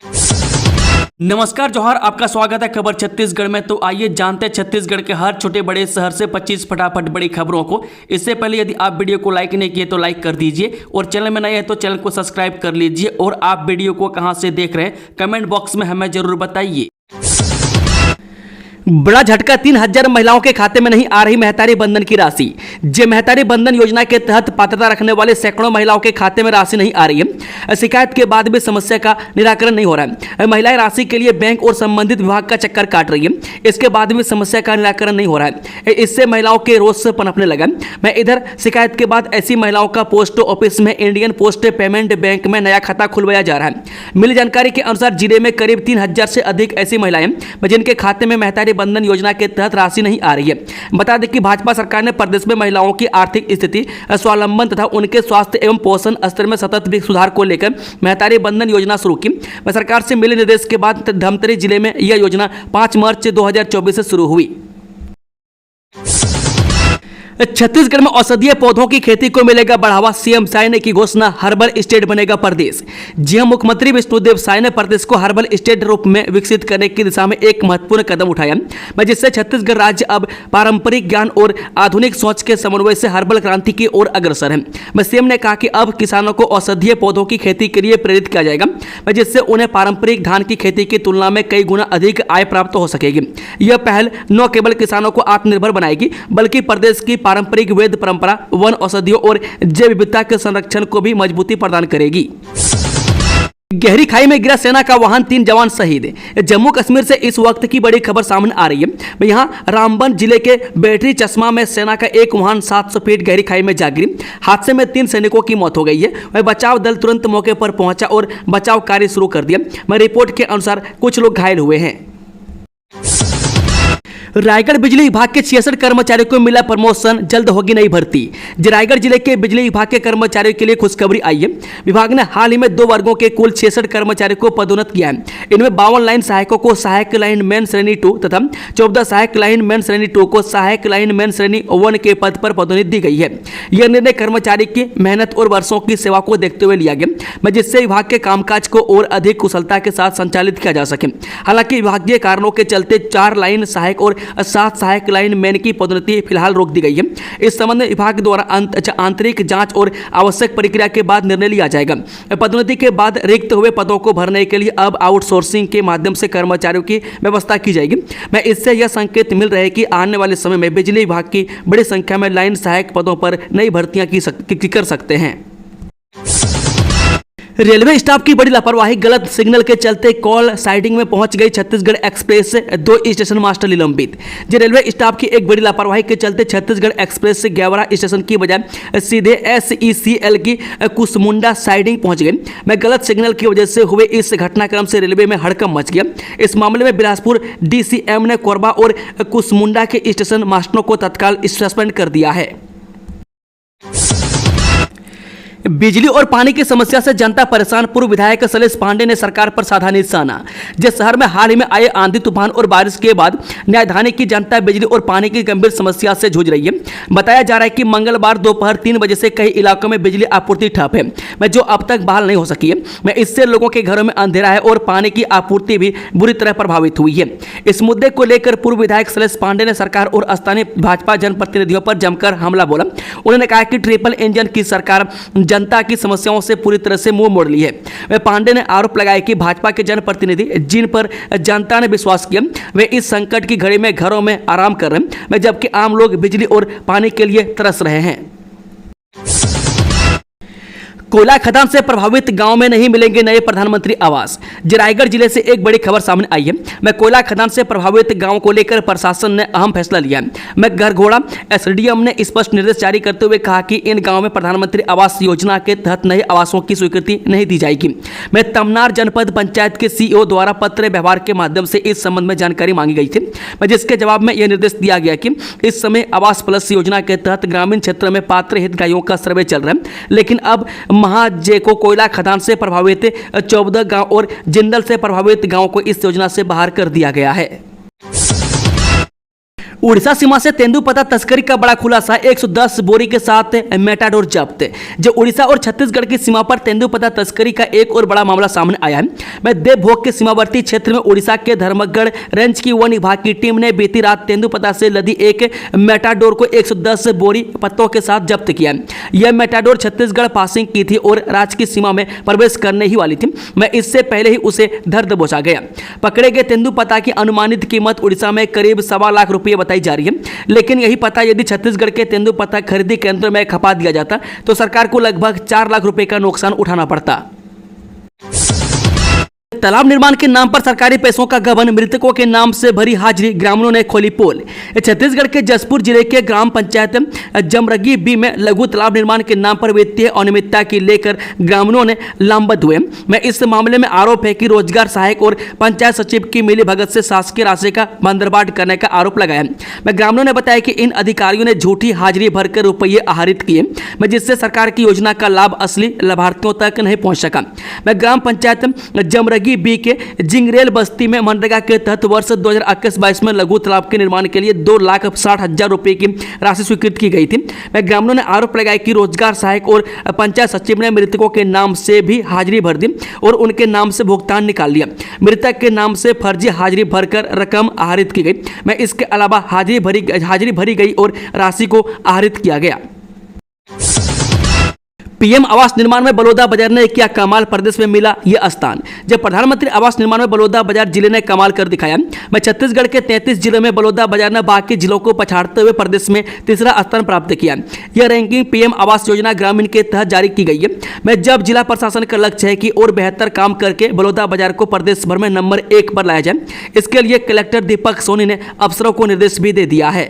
नमस्कार जोहार, आपका स्वागत है खबर छत्तीसगढ़ में। तो आइए जानते हैं छत्तीसगढ़ के हर छोटे बड़े शहर से 25 फटाफट बड़ी खबरों को। इससे पहले यदि आप वीडियो को लाइक नहीं किए तो लाइक कर दीजिए और चैनल में नए हैं तो चैनल को सब्सक्राइब कर लीजिए। और आप वीडियो को कहां से देख रहे हैं कमेंट बॉक्स में हमें जरूर बताइए। बड़ा झटका, 3000 महिलाओं के खाते में नहीं आ रही महतारी बंधन की राशि। जे महतारी बंधन योजना के तहत पात्रता रखने वाले सैकड़ों महिलाओं के खाते में राशि नहीं आ रही है। शिकायत के बाद भी समस्या का निराकरण नहीं हो रहा है। महिलाएं राशि के लिए बैंक और संबंधित विभाग का चक्कर काट रही है, इसके बाद भी समस्या का निराकरण नहीं हो रहा है। इससे महिलाओं के रोष पनपने लगा। मैं इधर शिकायत के बाद ऐसी महिलाओं का पोस्ट ऑफिस में इंडियन पोस्ट पेमेंट बैंक में नया खाता खुलवाया जा रहा है। मिली जानकारी के अनुसार जिले में करीब 3000 से अधिक ऐसी महिलाएं जिनके खाते में महतारी बंधन योजना के तहत राशि नहीं आ रही है। बता दें कि भाजपा सरकार ने प्रदेश में महिलाओं की आर्थिक स्थिति, स्वावलंबन तथा उनके स्वास्थ्य एवं पोषण स्तर में सतत सुधार को लेकर महतारी बंधन योजना शुरू की। सरकार से मिले निर्देश के बाद धमतरी जिले में यह योजना 5 मार्च 2024 से शुरू हुई। छत्तीसगढ़ में औषधीय पौधों की खेती को मिलेगा बढ़ावा, सीएम साय ने की घोषणा। हर्बल स्टेट बनेगा प्रदेश। जी हां, मुख्यमंत्री विष्णुदेव साय ने प्रदेश को हर्बल स्टेट रूप में विकसित करने की दिशा में एक महत्वपूर्ण कदम उठाया, जिससे छत्तीसगढ़ राज्य अब पारंपरिक ज्ञान और आधुनिक सोच के समन्वय से हर्बल क्रांति की ओर अग्रसर है। सीएम ने कहा कि अब किसानों को औषधीय पौधों की खेती के लिए प्रेरित किया जाएगा, जिससे उन्हें पारंपरिक धान की खेती की तुलना में कई गुना अधिक आय प्राप्त हो सकेगी। यह पहल न केवल किसानों को आत्मनिर्भर बनाएगी बल्कि प्रदेश की पारंपरिक वेद परंपरा, वन औषधियों और जैव विविधता के संरक्षण को भी मजबूती प्रदान करेगी। गहरी खाई में गिरा सेना का वाहन, 3 जवान शहीद। जम्मू कश्मीर से इस वक्त की बड़ी खबर सामने आ रही है। यहां रामबन जिले के बैटरी चश्मा में सेना का एक वाहन 700 फीट गहरी खाई में जा गिरी। हादसे में 3 सैनिकों की मौत हो गई है। वह बचाव दल तुरंत मौके पर पहुंचा और बचाव कार्य शुरू कर दिया। रिपोर्ट के अनुसार कुछ लोग घायल हुए हैं। रायगढ़ बिजली विभाग के 66 कर्मचारियों को मिला प्रमोशन, जल्द होगी नई भर्ती। रायगढ़ जिले के बिजली विभाग के कर्मचारियों के लिए खुशखबरी आई है। विभाग ने हाल ही में 2 वर्गों के कुल 66 कर्मचारियों को पदोन्नत किया है। इनमें 52 लाइन सहायकों को सहायक लाइन मैन श्रेणी 2 तथा 14 सहायक लाइन मैन श्रेणी 2 को सहायक लाइन मैन श्रेणी 1 के पद पर पदोन्नति दी गई है। यह निर्णय कर्मचारी की मेहनत और वर्षों की सेवा को देखते हुए लिया गया, जिससे विभाग के कामकाज को और अधिक कुशलता के साथ संचालित किया जा सके। हालांकि विभागीय कारणों के चलते 4 लाइन सहायक और 7 सहायक लाइन मैन की पदोन्नति फिलहाल रोक दी गई है। इस संबंध में विभाग द्वारा आंतरिक जांच और आवश्यक प्रक्रिया के बाद निर्णय लिया जाएगा। पदोन्नति के बाद रिक्त हुए पदों को भरने के लिए अब आउटसोर्सिंग के माध्यम से कर्मचारियों की व्यवस्था की जाएगी। इससे यह संकेत मिल रहा है कि आने वाले समय में बिजली विभाग की बड़ी संख्या में लाइन सहायक पदों पर नई भर्तियां कर सकते हैं। रेलवे स्टाफ की बड़ी लापरवाही, गलत सिग्नल के चलते कॉल साइडिंग में पहुंच गई छत्तीसगढ़ एक्सप्रेस से 2 स्टेशन मास्टर निलंबित। रेलवे स्टाफ की एक बड़ी लापरवाही के चलते छत्तीसगढ़ एक्सप्रेस से ग्यावरा स्टेशन की बजाय सीधे SECL की कुसमुंडा साइडिंग पहुंच गई। गलत सिग्नल की वजह से हुए इस घटनाक्रम से रेलवे में हड़कंप मच गया। इस मामले में बिलासपुर DCM ने कोरबा और कुसमुंडा के स्टेशन मास्टरों को तत्काल सस्पेंड कर दिया है। बिजली और पानी की समस्या से जनता परेशान, पूर्व विधायक शैलेश पांडे ने सरकार पर साधा निशाना। जिस शहर में हाल ही में आए आंधी तूफान और बारिश के बाद न्यायधानी की जनता बिजली और पानी की गंभीर समस्या से जूझ रही है। बताया जा रहा है कि मंगलवार दोपहर 3 बजे से कई इलाकों में बिजली आपूर्ति ठप है, जो अब तक बहाल नहीं हो सकी है। इससे लोगों के घरों में अंधेरा है और पानी की आपूर्ति भी बुरी तरह प्रभावित हुई है। इस मुद्दे को लेकर पूर्व विधायक शैलेश पांडे ने सरकार और स्थानीय भाजपा जनप्रतिनिधियों पर जमकर हमला बोला। उन्होंने कहा कि ट्रिपल इंजन की सरकार जनता की समस्याओं से पूरी तरह से मुंह मोड़ ली है। वे पांडे ने आरोप लगाया कि भाजपा के जनप्रतिनिधि जिन पर जनता ने विश्वास किया, वे इस संकट की घड़ी में घरों में आराम कर रहे हैं, जबकि आम लोग बिजली और पानी के लिए तरस रहे हैं। कोयला खदान से प्रभावित गांव में नहीं मिलेंगे नए प्रधानमंत्री आवास। रायगढ़ जिले से एक बड़ी खबर सामने आई है। कोयला खदान से प्रभावित गांव को लेकर प्रशासन ने अहम फैसला लिया है। गरघोड़ा SDM ने स्पष्ट निर्देश जारी करते हुए कहा कि इन गांव में प्रधानमंत्री आवास योजना के तहत नए आवासों की स्वीकृति नहीं दी जाएगी। तमनार जनपद पंचायत के CEO द्वारा पत्र व्यवहार के माध्यम से इस संबंध में जानकारी मांगी गई थी, जिसके जवाब में यह निर्देश दिया गया कि इस समय आवास प्लस योजना के तहत ग्रामीण क्षेत्र में पात्र हितग्राहियों का सर्वे चल रहा है, लेकिन अब महाजेको कोयला खदान से प्रभावित 14 गांव और जिंदल से प्रभावित गांव को इस योजना से बाहर कर दिया गया है। उड़ीसा सीमा से तेंदुपत्ता तस्करी का बड़ा खुलासा, 110 बोरी के साथ मेटाडोर जब्त। जो उड़ीसा और छत्तीसगढ़ की सीमा पर तेंदुपत्ता तस्करी का एक और बड़ा मामला सामने आया है। मैं देवभोग के सीमावर्ती क्षेत्र में उड़ीसा के धर्मगढ़ रेंज की वन विभाग की टीम ने बीती रात तेंदुपत्ता से लदी एक मेटाडोर को 110 बोरी पत्तों के साथ जब्त किया। यह मेटाडोर छत्तीसगढ़ पासिंग की थी और राज्य की सीमा में प्रवेश करने ही वाली थी। मैं इससे पहले ही उसे धर दबोचा गया। पकड़े गए तेंदुपत्ता की अनुमानित कीमत उड़ीसा में करीब 1.25 लाख रुपये बताई जा रही है। लेकिन यही पता यदि छत्तीसगढ़ के तेंदुपत्ता खरीदी केंद्र में खपा दिया जाता तो सरकार को लगभग 4 लाख रुपए का नुकसान उठाना पड़ता। तालाब निर्माण के नाम पर सरकारी पैसों का गबन, मृतकों के नाम से भरी हाजिरी, ग्रामीणों ने खोली पोल। छत्तीसगढ़ के जसपुर जिले के ग्राम पंचायत जमरगी बी में लघु तालाब निर्माण के नाम पर वित्तीय अनियमितता की लेकर ग्रामीणों ने लामबंद हुए। मैं इस मामले में आरोप है कि रोजगार सहायक और पंचायत सचिव की मिली भगत से शासकीय राशि का बंदरबाट करने का आरोप लगाया। मैं ग्रामीणों ने बताया कि इन अधिकारियों ने झूठी हाजिरी भरकर रुपये आहरित किए, जिससे सरकार की योजना का लाभ असली लाभार्थियों तक नहीं पहुंच सका। मैं ग्राम पंचायत जमरगी बी के जिंगरेल बस्ती में मनरेगा के तहत वर्ष 2021-22 में लघु तालाब के निर्माण के लिए 2,60,000 रुपए की राशि स्वीकृत की गई थी। ग्रामीणों ने आरोप लगाया कि रोजगार सहायक और पंचायत सचिव ने मृतकों के नाम से भी हाजिरी भर दी और उनके नाम से भुगतान निकाल लिया। मृतक के नाम से फर्जी हाजिरी भरकर रकम आहरित की गई। मैं इसके अलावा हाजिरी भरी गई और राशि को आहरित किया गया। पीएम आवास निर्माण में बलौदा बाजार ने किया कमाल, प्रदेश में मिला यह स्थान। जब प्रधानमंत्री आवास निर्माण में बलौदा बाजार जिले ने कमाल कर दिखाया। मैं छत्तीसगढ़ के 33 जिलों में बलौदा बाजार ने बाकी जिलों को पछाड़ते हुए प्रदेश में तीसरा स्थान प्राप्त किया। यह रैंकिंग पीएम आवास योजना ग्रामीण के तहत जारी की गई है। मैं जब जिला प्रशासन का लक्ष्य है कि और बेहतर काम करके बलौदा बाजार को प्रदेश भर में नंबर 1 पर लाया जाए। इसके लिए कलेक्टर दीपक सोनी ने अफसरों को निर्देश भी दे दिया है।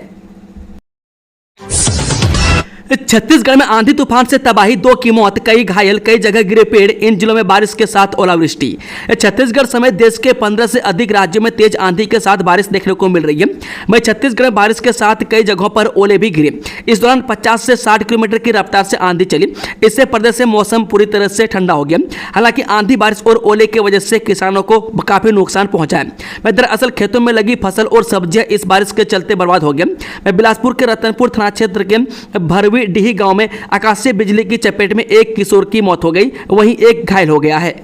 छत्तीसगढ़ में आंधी तूफान से तबाही, 2 की मौत, कई घायल, कई जगह गिरे पेड़। इन जिलों में बारिश के साथ ओलावृष्टि। छत्तीसगढ़ समेत देश के 15 से अधिक राज्यों में तेज आंधी के साथ बारिश देखने को मिल रही है। वहीं छत्तीसगढ़ में बारिश के साथ कई जगहों पर ओले भी गिरे। इस दौरान 50 से 60 किलोमीटर की रफ्तार से आंधी चली। इससे प्रदेश से मौसम पूरी तरह से ठंडा हो गया। हालांकि आंधी, बारिश और ओले की वजह से किसानों को काफी नुकसान पहुंचा है। दरअसल खेतों में लगी फसल और सब्जियां इस बारिश के चलते बर्बाद हो गया। बिलासपुर के रतनपुर थाना क्षेत्र के भरवी डीही गांव में आकाशीय बिजली की चपेट में एक किशोर की मौत हो गई, वहीं एक घायल हो गया है।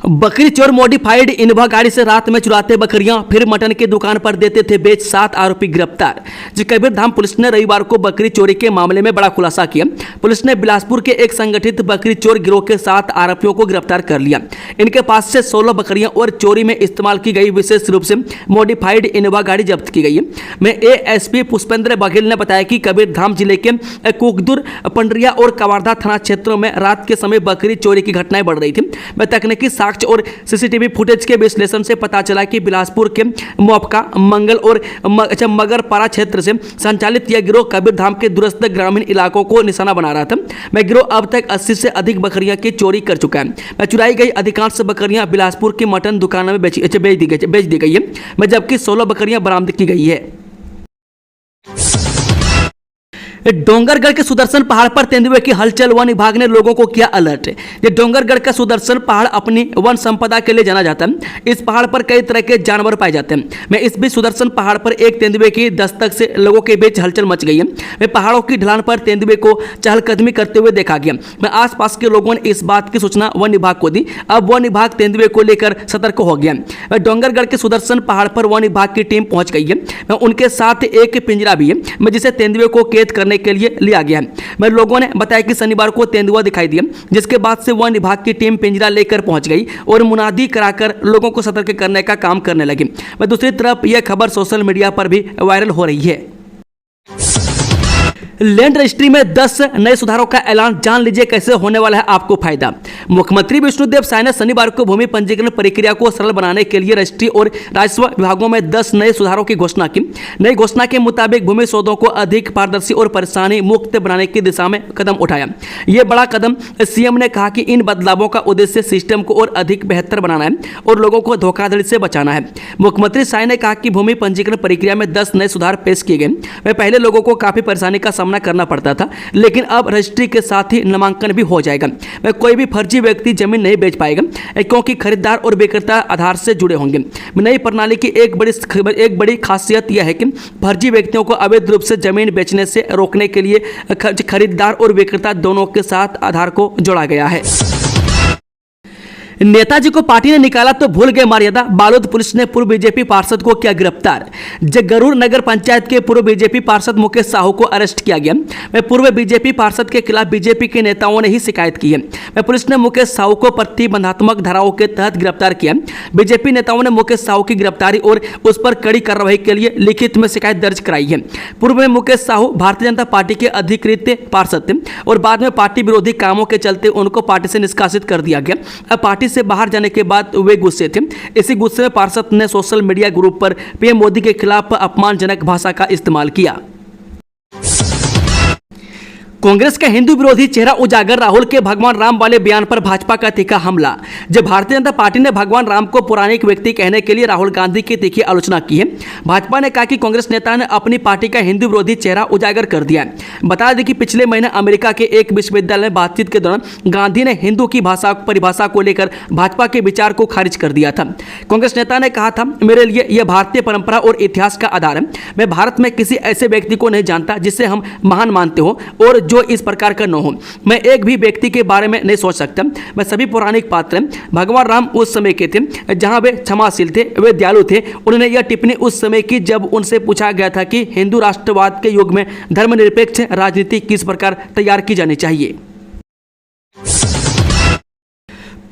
बकरी चोर मॉडिफाइड इनोवा गाड़ी से रात में चुराते बकरियां, फिर मटन की दुकान पर देते थे बेच, 7 आरोपी गिरफ्तार। कबीरधाम पुलिस ने रविवार को बकरी चोरी के मामले में बड़ा खुलासा किया। पुलिस ने बिलासपुर के एक संगठित बकरी चोर गिरोह के 7 आरोपियों को गिरफ्तार कर लिया। इनके पास से 16 बकरियां और चोरी में इस्तेमाल की गई विशेष रूप से मॉडिफाइड इनोवा गाड़ी जब्त की गई है। में एएसपी पुष्पेंद्र बघेल ने बताया कि कबीरधाम जिले के कुकदुर, पंडरिया और कवारधा थाना क्षेत्रों में रात के समय बकरी चोरी की घटनाएं बढ़ रही थी। तकनीकी और सीसीटीवी फुटेज के विश्लेषण से पता चला कि बिलासपुर के मोपका, मंगल और मगरपारा क्षेत्र से संचालित यह गिरोह कबीरधाम के दूरस्थ ग्रामीण इलाकों को निशाना बना रहा था। मैं गिरोह अब तक 80 से अधिक बकरियां की चोरी कर चुका है। चुराई गई अधिकांश बकरियां बिलासपुर की मटन दुकानों में बेच दी गई है, जबकि 16 बकरियां बरामद की गई है। डोंगरगढ़ के सुदर्शन पहाड़ पर तेंदुए की हलचल, वन विभाग ने लोगों को किया अलर्ट। ये डोंगरगढ़ का सुदर्शन पहाड़ अपनी वन संपदा के लिए जाना जाता है। इस पहाड़ पर कई तरह के जानवर पाए जाते हैं। मैं इस बीच सुदर्शन पहाड़ पर एक तेंदुए की दस्तक से लोगों के बीच हलचल मच गई है। मैं पहाड़ों की ढलान पर तेंदुए को चहलकदमी करते हुए देखा गया। मैं आसपास के लोगों ने इस बात की सूचना वन विभाग को दी। अब वन विभाग तेंदुए को लेकर सतर्क हो गया। डोंगरगढ़ के सुदर्शन पहाड़ पर वन विभाग की टीम पहुंच गई है। उनके साथ एक पिंजरा भी है, जिसे तेंदुए को कैद करने के लिए लिया गया है। लोगों ने बताया कि शनिवार को तेंदुआ दिखाई दिया, जिसके बाद से वन विभाग की टीम पिंजरा लेकर पहुंच गई और मुनादी कराकर लोगों को सतर्क करने का काम करने लगी। दूसरी तरफ यह खबर सोशल मीडिया पर भी वायरल हो रही है। लैंड रजिस्ट्री में 10 नए सुधारों का ऐलान, जान लीजिए कैसे होने वाला है आपको फायदा। मुख्यमंत्री विष्णुदेव साय ने शनिवार को भूमि पंजीकरण प्रक्रिया को सरल बनाने के लिए रजिस्ट्री और राजस्व विभागों में 10 नए सुधारों की घोषणा की। नई घोषणा के मुताबिक भूमि सौदों को अधिक पारदर्शी और परेशानी मुक्त बनाने की दिशा में कदम उठाया। यह बड़ा कदम, सीएम ने कहा कि इन बदलावों का उद्देश्य सिस्टम को और अधिक बेहतर बनाना है और लोगों को धोखाधड़ी से बचाना है। मुख्यमंत्री साय ने कहा कि भूमि पंजीकरण प्रक्रिया में 10 नए सुधार पेश किए गए। वे पहले लोगों को काफी परेशानी का सामना करना पड़ता था, लेकिन अब रजिस्ट्री के साथ ही नामांकन भी हो जाएगा। वह कोई भी फर्जी व्यक्ति जमीन नहीं बेच पाएगा, क्योंकि खरीदार और विक्रेता आधार से जुड़े होंगे। नई प्रणाली की एक बड़ी खासियत यह है कि फर्जी व्यक्तियों को अवैध रूप से जमीन बेचने से रोकने के लिए खरीदार और विक्रेता दोनों के साथ आधार को जोड़ा गया है। नेताजी को पार्टी ने निकाला तो भूल गए मर्यादा, बालोद पुलिस ने पूर्व बीजेपी पार्षद को किया गिरफ्तार। जगरूर नगर पंचायत के पूर्व बीजेपी पार्षद मुकेश साहू को अरेस्ट किया गया। वह पूर्व बीजेपी पार्षद के खिलाफ बीजेपी के नेताओं ने ही शिकायत की है। वह पुलिस ने मुकेश साहू को प्रतिबंधात्मक धाराओं के तहत गिरफ्तार किया। बीजेपी नेताओं ने मुकेश साहू की गिरफ्तारी और उस पर कड़ी कार्रवाई के लिए लिखित में शिकायत दर्ज कराई है। पूर्व में मुकेश साहू भारतीय जनता पार्टी के अधिकृत पार्षद थे और बाद में पार्टी विरोधी कामों के चलते उनको पार्टी से निष्कासित कर दिया गया। अब पार्टी से बाहर जाने के बाद वे गुस्से थे। इसी गुस्से में पार्षद ने सोशल मीडिया ग्रुप पर पीएम मोदी के खिलाफ अपमानजनक भाषा का इस्तेमाल किया। कांग्रेस का हिंदू विरोधी चेहरा उजागर, राहुल के भगवान राम वाले बयान पर भाजपा का तीखा हमला। जब भारतीय जनता पार्टी ने भगवान राम को पौराणिक व्यक्ति कहने के लिए राहुल गांधी की तीखी आलोचना की है। भाजपा ने कहा कि कांग्रेस नेता ने अपनी पार्टी का हिंदू विरोधी चेहरा उजागर कर दिया है। बता दें कि पिछले महीने अमेरिका के एक विश्वविद्यालय में बातचीत के दौरान गांधी ने हिंदू की परिभाषा को लेकर भाजपा के विचार को खारिज कर दिया था। कांग्रेस नेता ने कहा था, मेरे लिए यह भारतीय परंपरा और इतिहास का आधार है। मैं भारत में किसी ऐसे व्यक्ति को नहीं जानता जिसे हम महान मानते हो और जो इस प्रकार का न हो। मैं एक भी व्यक्ति के बारे में नहीं सोच सकता। मैं सभी पौराणिक पात्र हैं। भगवान राम उस समय के थे जहां वे क्षमाशील थे, वे दयालु थे। उन्होंने यह टिप्पणी उस समय की जब उनसे पूछा गया था कि हिंदू राष्ट्रवाद के युग में धर्मनिरपेक्ष राजनीति किस प्रकार तैयार की जानी चाहिए।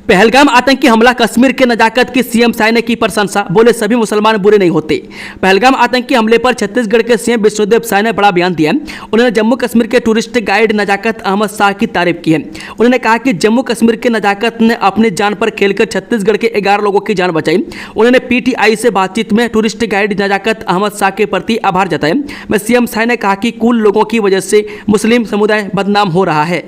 पहलगाम आतंकी हमला, कश्मीर के नजाकत की सीएम साय ने की प्रशंसा, बोले सभी मुसलमान बुरे नहीं होते। पहलगाम आतंकी हमले पर छत्तीसगढ़ के सीएम विष्णुदेव साय ने बड़ा बयान दिया। उन्होंने जम्मू कश्मीर के टूरिस्ट गाइड नजाकत अहमद शाह की तारीफ की है। उन्होंने कहा कि जम्मू कश्मीर के नजाकत ने अपनी जान पर खेलकर छत्तीसगढ़ के 11 लोगों की जान बचाई। उन्होंने पीटीआई से बातचीत में टूरिस्ट गाइड नजाकत अहमद शाह के प्रति आभार जताया। मैं सीएम साय ने कहा कि कुल लोगों की वजह से मुस्लिम समुदाय बदनाम हो रहा है।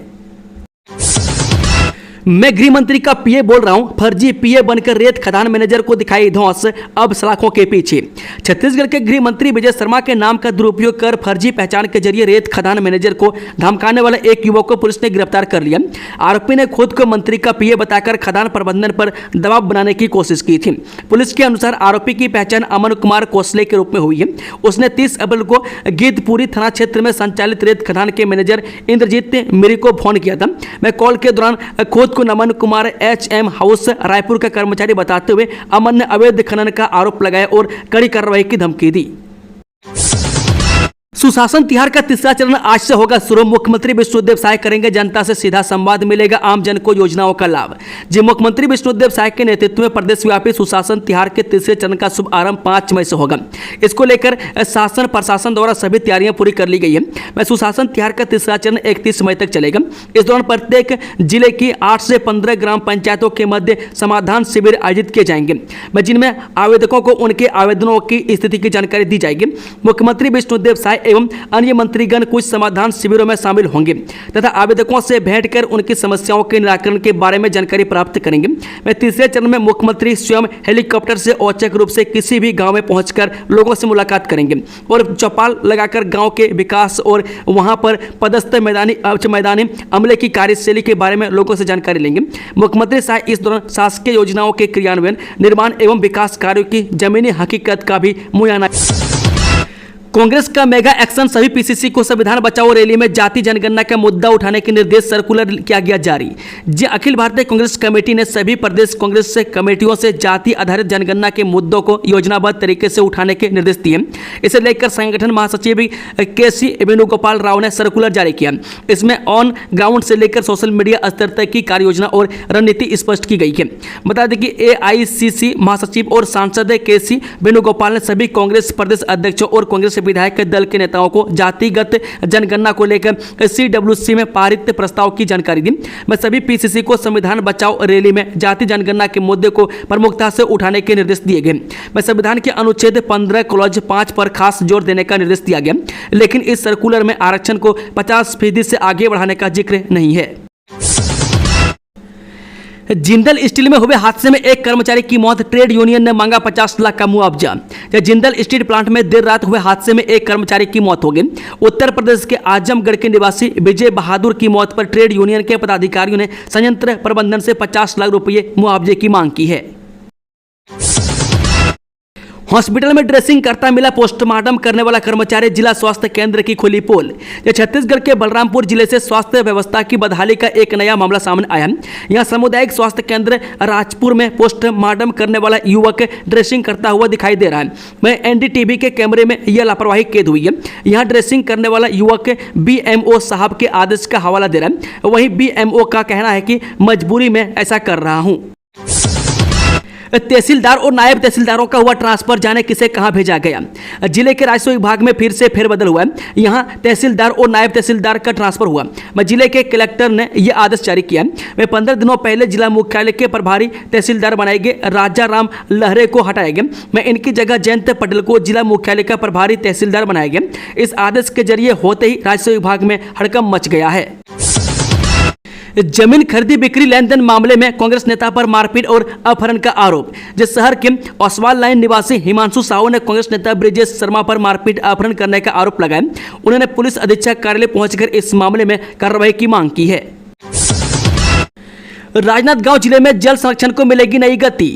मैं गृह मंत्री का पीए बोल रहा हूं, फर्जी पीए बनकर रेत खदान मैनेजर को दिखाई धौंस, अब सलाखों के पीछे। छत्तीसगढ़ के गृह मंत्री विजय शर्मा के नाम का दुरुपयोग कर फर्जी पहचान के जरिए रेत खदान मैनेजर को धमकाने वाले एक युवक को पुलिस ने गिरफ्तार कर लिया। आरोपी ने खुद को मंत्री का पीए बताकर खदान प्रबंधन पर दबाव बनाने की कोशिश की थी। पुलिस के अनुसार आरोपी की पहचान अमन कुमार कोसले के रूप में हुई है। उसने 30 अप्रैल को गिद्धपुरी थाना क्षेत्र में संचालित रेत खदान के मैनेजर इंद्रजीत मिरी को फोन किया था। मैं कॉल के दौरान खुद को नमन कुमार एचएम हाउस रायपुर का कर्मचारी बताते हुए अमन ने अवैध खनन का आरोप लगाया और कड़ी कार्रवाई की धमकी दी। सुशासन तिहार का तीसरा चरण आज से होगा शुरू। मुख्यमंत्री विष्णुदेव साय करेंगे जनता से सीधा संवाद, मिलेगा आम जन को योजनाओं का लाभ। जी, मुख्यमंत्री विष्णुदेव साय के नेतृत्व में प्रदेशव्यापी सुशासन तिहार के तीसरे चरण का शुभ आरंभ 5 मई से होगा। इसको लेकर शासन प्रशासन द्वारा सभी तैयारियां पूरी कर ली गई है। मैं सुशासन तिहार का तीसरा चरण 31 मई तक चलेगा। इस दौरान प्रत्येक जिले की 8 से 15 ग्राम पंचायतों के मध्य समाधान शिविर आयोजित किए जाएंगे, जिनमें आवेदकों को उनके आवेदनों की स्थिति की जानकारी दी जाएगी। मुख्यमंत्री विष्णुदेव साय एवं अन्य मंत्रीगण कुछ समाधान शिविरों में शामिल होंगे तथा आवेदकों से भेंट कर उनकी समस्याओं के निराकरण के बारे में जानकारी प्राप्त करेंगे। मैं तीसरे चरण में मुख्यमंत्री स्वयं हेलीकॉप्टर से औचक रूप से किसी भी गांव में पहुंचकर लोगों से मुलाकात करेंगे और चौपाल लगाकर गांव के विकास और वहां पर पदस्थ मैदानी अमले की कार्यशैली के बारे में लोगों से जानकारी लेंगे। मुख्यमंत्री साय इस दौरान शासकीय योजनाओं के क्रियान्वयन, निर्माण एवं विकास कार्यों की जमीनी हकीकत का भी मुआयना। कांग्रेस का मेगा एक्शन, सभी पीसीसी को संविधान बचाओ रैली में जाति जनगणना का मुद्दा उठाने के निर्देश, सर्कुलर किया गया जारी। जी, अखिल भारतीय कांग्रेस कमेटी ने सभी प्रदेश कांग्रेस से कमेटियों से जाति आधारित जनगणना के मुद्दों को योजनाबद्ध तरीके से उठाने के निर्देश दिए। इसे लेकर संगठन महासचिव केसी वेणुगोपाल राव ने सर्कुलर जारी किया। इसमें ऑन ग्राउंड से लेकर सोशल मीडिया स्तर तक की कार्य योजना और रणनीति स्पष्ट की गई है। बता दें कि एआईसीसी महासचिव और सांसद केसी वेणुगोपाल ने सभी कांग्रेस प्रदेश अध्यक्षों और कांग्रेस विधायक दल के नेताओं को जातिगत जनगणना को लेकर सीडब्ल्यूसी में पारित प्रस्ताव की जानकारी दी। मैं सभी पीसीसी को संविधान बचाओ रैली में जाति जनगणना के मुद्दे को प्रमुखता से उठाने के निर्देश दिए गए। मैं संविधान के अनुच्छेद 15 क्लॉज 5 पर खास जोर देने का निर्देश दिया गया, लेकिन इस सर्कुलर में आरक्षण को 50% से आगे बढ़ाने का जिक्र नहीं है। जिंदल स्टील में हुए हादसे में एक कर्मचारी की मौत, ट्रेड यूनियन ने मांगा 50 लाख का मुआवजा। जिंदल स्टील प्लांट में देर रात हुए हादसे में एक कर्मचारी की मौत हो गई। उत्तर प्रदेश के आजमगढ़ के निवासी विजय बहादुर की मौत पर ट्रेड यूनियन के पदाधिकारियों ने संयंत्र प्रबंधन से 50 लाख रुपये मुआवजे की मांग की है। हॉस्पिटल में ड्रेसिंग करता मिला पोस्टमार्टम करने वाला कर्मचारी, जिला स्वास्थ्य केंद्र की खुली पोल। छत्तीसगढ़ के बलरामपुर जिले से स्वास्थ्य व्यवस्था की बदहाली का एक नया मामला सामने आया। यहां सामुदायिक स्वास्थ्य केंद्र राजपुर में पोस्टमार्टम करने वाला युवक ड्रेसिंग करता हुआ दिखाई दे रहा है। वह एनडीटीवी के कैमरे में यह लापरवाही कैद हुई है। यहां ड्रेसिंग करने वाला युवक बीएमओ साहब के आदेश का हवाला दे रहा है। वहीं बीएमओ का कहना है कि मजबूरी में ऐसा कर रहा हूं। तहसीलदार और नायब तहसीलदारों का हुआ ट्रांसफर, जाने किसे कहां भेजा गया। जिले के राजस्व विभाग में फिर से फेरबदल हुआ है। यहां तहसीलदार और नायब तहसीलदार का ट्रांसफर हुआ। जिले के कलेक्टर ने यह आदेश जारी किया। वे 15 दिनों पहले जिला मुख्यालय के प्रभारी तहसीलदार बनाए गए राजा राम लहरे को हटाए गए। मैं इनकी जगह जयंत पटेल को जिला मुख्यालय का प्रभारी तहसीलदार बनाया गया। इस आदेश के जरिए होते ही राजस्व विभाग में हड़कंप मच गया है। जमीन खरीदी बिक्री लेन देन मामले में कांग्रेस नेता पर मारपीट और अपहरण का आरोप। जिस शहर के ओसवाल लाइन निवासी हिमांशु साहू ने कांग्रेस नेता ब्रिजेश शर्मा पर मारपीट अपहरण करने का आरोप लगाया। उन्होंने पुलिस अधीक्षक कार्यालय पहुंचकर इस मामले में कार्रवाई की मांग की है। राजनांदगांव जिले में जल संरक्षण को मिलेगी नई गति।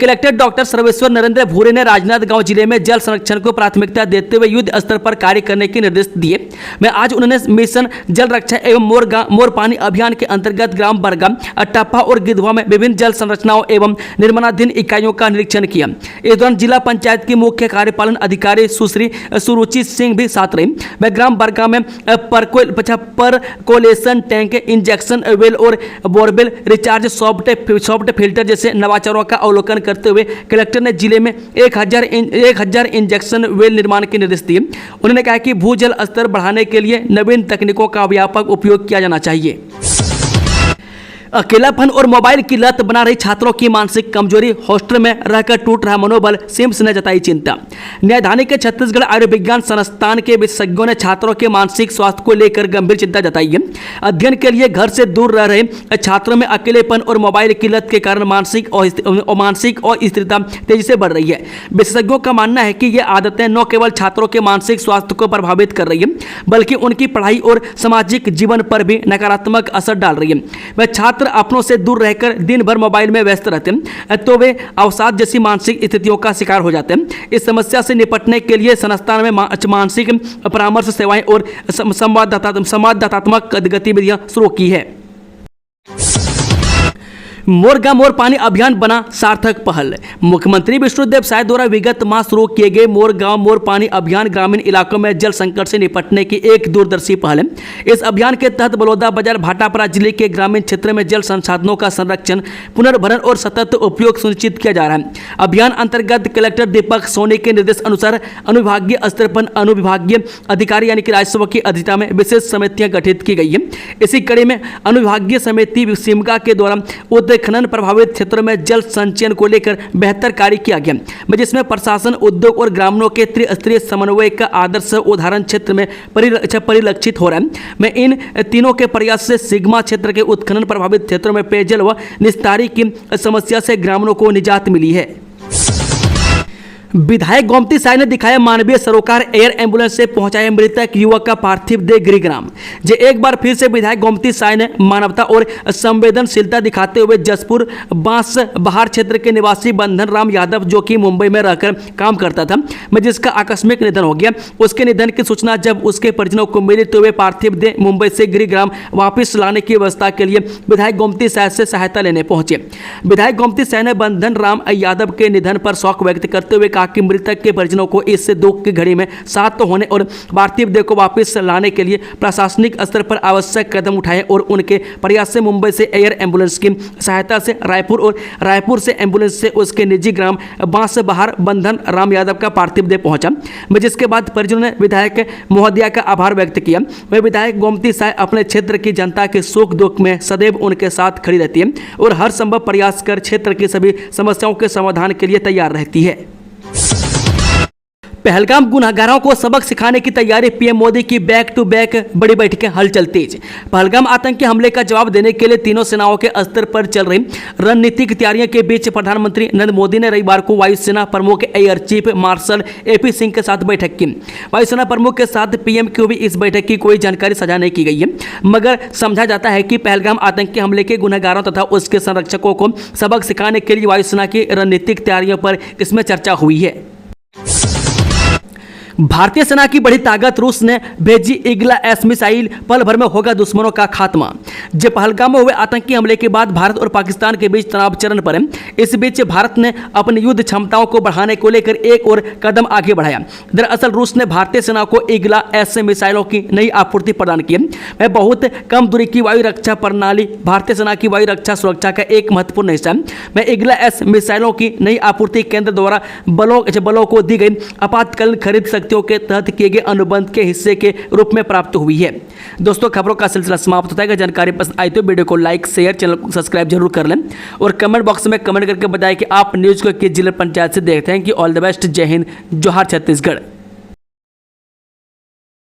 कलेक्टर डॉक्टर सर्वेश्वर नरेंद्र भूरे ने राजनांदगांव जिले में जल संरक्षण को प्राथमिकता देते हुए युद्ध स्तर पर कार्य करने के निर्देश दिए। मैं आज उन्होंने मिशन जल रक्षा एवं मोर पानी अभियान के अंतर्गत ग्राम बरगा, टप्पा और गिधवा में विभिन्न जल संरचनाओं एवं निर्माणाधीन इकाइयों का निरीक्षण किया। इस दौरान जिला पंचायत की मुख्य कार्यपालन अधिकारी सुश्री सुरुचि सिंह भी साथ रही। वह ग्राम बरगा में परकोलेशन टैंक, इंजेक्शन वेल और बोरवेल रिचार्ज सॉफ्ट फिल्टर जैसे नवाचारों का अवलोकन करते हुए कलेक्टर ने जिले में 1000 इंजेक्शन वेल निर्माण के निर्देश दिए। उन्होंने कहा कि भूजल स्तर बढ़ाने के लिए नवीन तकनीकों का व्यापक उपयोग किया जाना चाहिए। अकेलापन और मोबाइल की लत बना रही छात्रों की मानसिक कमजोरी, हॉस्टल में रहकर टूट रहा मनोबल, सिम्स ने जताई चिंता। न्यायधानी के छत्तीसगढ़ आयुर्विज्ञान संस्थान के विशेषज्ञों ने छात्रों के मानसिक स्वास्थ्य को लेकर गंभीर चिंता जताई है। अध्ययन के लिए घर से दूर रह रहे छात्रों में अकेलेपन और मोबाइल की लत के कारण मानसिक अस्थिरता तेजी से बढ़ रही है। विशेषज्ञों का मानना है कि ये आदतें न केवल छात्रों के मानसिक स्वास्थ्य को प्रभावित कर रही है, बल्कि उनकी पढ़ाई और सामाजिक जीवन पर भी नकारात्मक असर डाल रही है। वह छात्र अपनों से दूर रहकर दिन भर मोबाइल में व्यस्त रहते हैं तो वे अवसाद जैसी मानसिक स्थितियों का शिकार हो जाते हैं। इस समस्या से निपटने के लिए संस्थान में मानसिक परामर्श सेवाएं और संवादात्मक गतिविधियां शुरू की है। मोर गांव मोर पानी अभियान बना सार्थक पहल। मुख्यमंत्री विष्णुदेव साय द्वारा विगत माह शुरू किए गए मोर गांव मोर पानी अभियान ग्रामीण इलाकों में जल संकट से निपटने की एक दूरदर्शी पहल है। इस अभियान के तहत बलौदाबाजार भाटापारा जिले के ग्रामीण क्षेत्र में जल संसाधनों का संरक्षण, पुनर्भरण और सतत उपयोग सुनिश्चित किया जा रहा है। अभियान अंतर्गत कलेक्टर दीपक सोनी के निर्देश अनुसार अनुविभागीय स्तर पर अनुविभागीय अधिकारी यानी कि राजस्व की अध्यक्षता में विशेष समितियां गठित की गई है। इसी कड़ी में अनुविभागीय समिति सिमगा के द्वारा खनन प्रभावित क्षेत्रों में जल संचयन को लेकर बेहतर कार्य किया गया, जिसमें प्रशासन, उद्योग और ग्रामीणों के त्रिस्तरीय समन्वय का आदर्श उदाहरण क्षेत्र में परिलक्षित हो रहा है। मैं इन तीनों के प्रयास से सिग्मा क्षेत्र के उत्खनन प्रभावित क्षेत्रों में पेयजल व निस्तारी की समस्या से ग्रामीणों को निजात मिली है। विधायक गोमती साय ने दिखाया मानवीय सरोकार, एयर एम्बुलेंस से पहुंचाया मृतक युवक का पार्थिव देह गृहग्राम। एक बार फिर से विधायक गोमती साय ने मानवता और संवेदनशीलता दिखाते हुए जसपुर बांस बहार क्षेत्र के निवासी बंधन राम यादव, जो कि मुंबई में रहकर काम करता था, जिसका आकस्मिक निधन हो गया, उसके निधन की सूचना जब उसके परिजनों को मिली तो वे पार्थिव देह मुंबई से गृहग्राम वापस लाने की व्यवस्था के लिए विधायक गोमती साय से सहायता लेने पहुंचे। विधायक गोमती साय ने बंधन राम यादव के निधन पर शोक व्यक्त करते हुए कि मृतक के परिजनों को इस दुख की घड़ी में साथ होने और पार्थिव देह को वापस लाने के लिए प्रशासनिक स्तर पर आवश्यक कदम उठाए और उनके प्रयास से मुंबई से एयर एम्बुलेंस की सहायता से रायपुर और रायपुर से एम्बुलेंस से उसके निजी ग्राम बांस बहार बंधन राम यादव का पार्थिव देह पहुंचा, जिसके बाद परिजनों ने विधायक महोदया का आभार व्यक्त किया। वह विधायक गोमती साय अपने क्षेत्र की जनता के सुख दुख में सदैव उनके साथ खड़ी रहती है और हर संभव प्रयास कर क्षेत्र की सभी समस्याओं के समाधान के लिए तैयार रहती है। पहलगाम गुनहगारों को सबक सिखाने की तैयारी, पीएम मोदी की बैक टू बैक बड़ी बैठकें, हलचल तेज। पहलगाम आतंकी हमले का जवाब देने के लिए तीनों सेनाओं के स्तर पर चल रही रणनीतिक तैयारियों के बीच प्रधानमंत्री नरेंद्र मोदी ने रविवार को वायुसेना प्रमुख air chief marshal AP Singh के साथ बैठक की। वायुसेना प्रमुख के साथ पीएम की भी इस बैठक की कोई जानकारी साझा नहीं की गई है, मगर समझा जाता है कि पहलगाम आतंकी हमले के गुनहगारों तथा उसके संरक्षकों को सबक सिखाने के लिए वायुसेना की रणनीतिक तैयारियों पर इसमें चर्चा हुई है। भारतीय सेना की बड़ी ताकत, रूस ने भेजी ईगला एस मिसाइल, पल भर में होगा दुश्मनों का खात्मा। जब पहलगाम में हुए आतंकी हमले के बाद भारत और पाकिस्तान के बीच तनाव चरण पर है। इस बीच भारत ने अपनी युद्ध क्षमताओं को बढ़ाने को लेकर एक और कदम आगे बढ़ाया। दरअसल रूस ने भारतीय सेना को ईगला एस मिसाइलों की नई आपूर्ति प्रदान की है। बहुत कम दूरी की वायु रक्षा प्रणाली भारतीय सेना की वायु रक्षा सुरक्षा का एक महत्वपूर्ण हिस्सा है। मैं ईगला एस मिसाइलों की नई आपूर्ति केंद्र द्वारा बलों को दी गई आपातकालीन खरीद के तहत किए गए अनुबंध के हिस्से के रूप में प्राप्त हुई है। दोस्तों, खबरों का सिलसिला समाप्त होता है। अगर जानकारी पसंद आई तो वीडियो को लाइक, शेयर, चैनल को सब्सक्राइब जरूर कर लें और कमेंट बॉक्स में कमेंट करके बताएं कि आप न्यूज़ को किस जिला पंचायत से देखते हैं। कि ऑल द बेस्ट, जय हिंद, जोहार छत्तीसगढ़।